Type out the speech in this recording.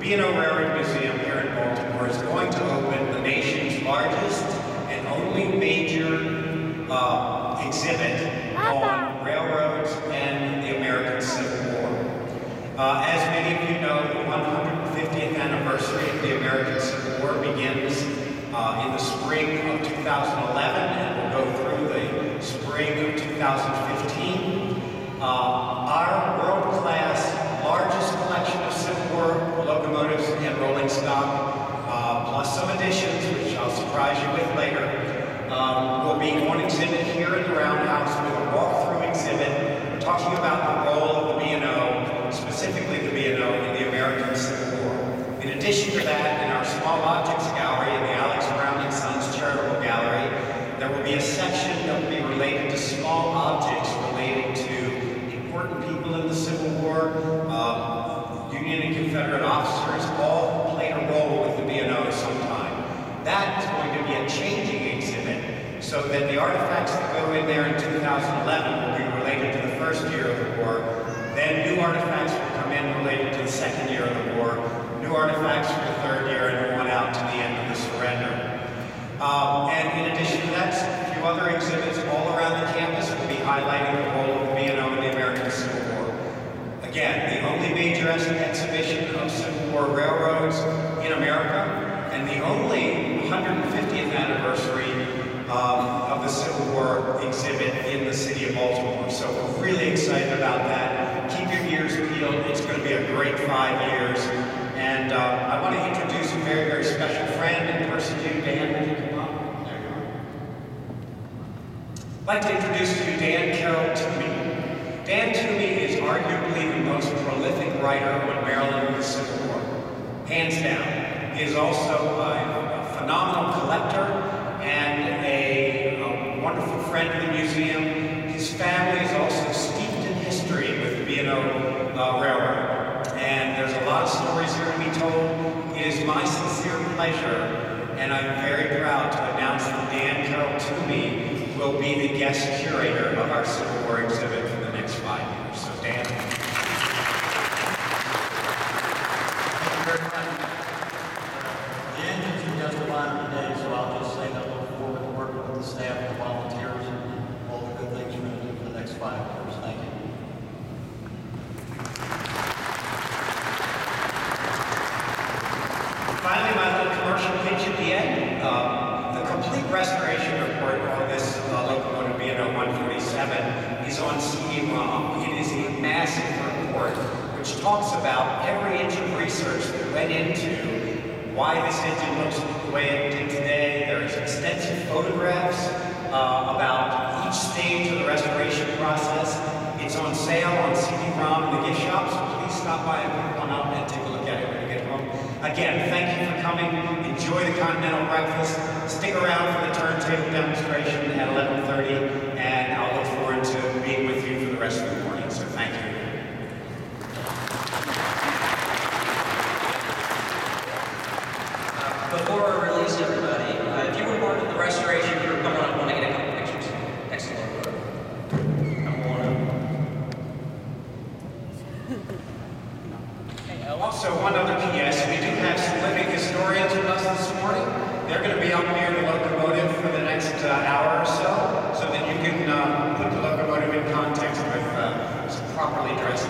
B&O Railroad Museum here in Baltimore is going to open the nation's largest and only major exhibit on railroads and the American Civil War. As many of you know, the 150th anniversary of the American Civil War begins in the spring of 2011 and will go through the spring of 2015. Our world-class, largest collection of Civil War locomotives and rolling stock, plus some additions, which I'll surprise you with later, will be on exhibit here in the Roundhouse with a walkthrough exhibit talking about the role of the B&O, specifically the B&O, in the American Civil War. In addition to that, in our Small Objects Gallery in the Alex Brown and Sons Charitable Gallery, there will be a section that will be related to small objects related to important people in the Civil War, Union and Confederate officers, all played a role with the B&O at some time. That is going to be a changing exhibit, so that the artifacts that go in there in 2011 will be related to the first year of the war. Then new artifacts will come in related to the second year of the war, new artifacts for the third year, and on out to the end of the surrender. And in addition to that, a few other exhibits all around the campus will be highlighting the role of the B&O in the American Civil War. Again, the only major exhibition of Civil War railroads in America, and the only 150th anniversary of the Civil War exhibit in the city of Baltimore. So we're really excited about that. Keep your ears peeled. It's going to be a great 5 years. And I want to introduce a very, very special friend and person to you, Dan. Would you come up? There you are. I'd like to introduce to you Dan Carroll Toomey. Dan Toomey is arguably the most prolific writer on Maryland and the Civil War, hands down. He is also a phenomenal collector and a wonderful friend of the museum. His family is also steeped in history with the B&O Railroad. And there's a lot of stories here to be told. It is my sincere pleasure, and I'm very proud to announce that Dan Carroll Toomey will be the guest curator of our Civil War exhibit for the next 5 years. So Dan. Thank you very much. The engines are just fine today, so I'll just say that I look forward to working with the staff and volunteers and all the good things we're going to do for the next 5 years. Thank you. Finally, my little commercial pitch at the end. The complete restoration report on this locomotive B&O 147 is on CD-ROM. It is a massive report which talks about every inch of research that went into why this engine looks the way it did today. There's extensive photographs about each stage of the restoration process. It's on sale on CD-ROM in the gift shop, so please stop by and pick one up and take a look at it when you get home. Again, thank you for coming. Enjoy the continental breakfast. Stick around for the turntable demonstration at 11:30, and I'll look forward to being with you for the rest of the morning. So thank you. Before I release everybody, if you were part of the restoration group, come on up. I want to get a couple pictures. Excellent. Come on up. Also, one other PS, we do have some living historians with us this morning. They're going to be up near the locomotive for the next hour or so that you can put the locomotive in context with some properly dressed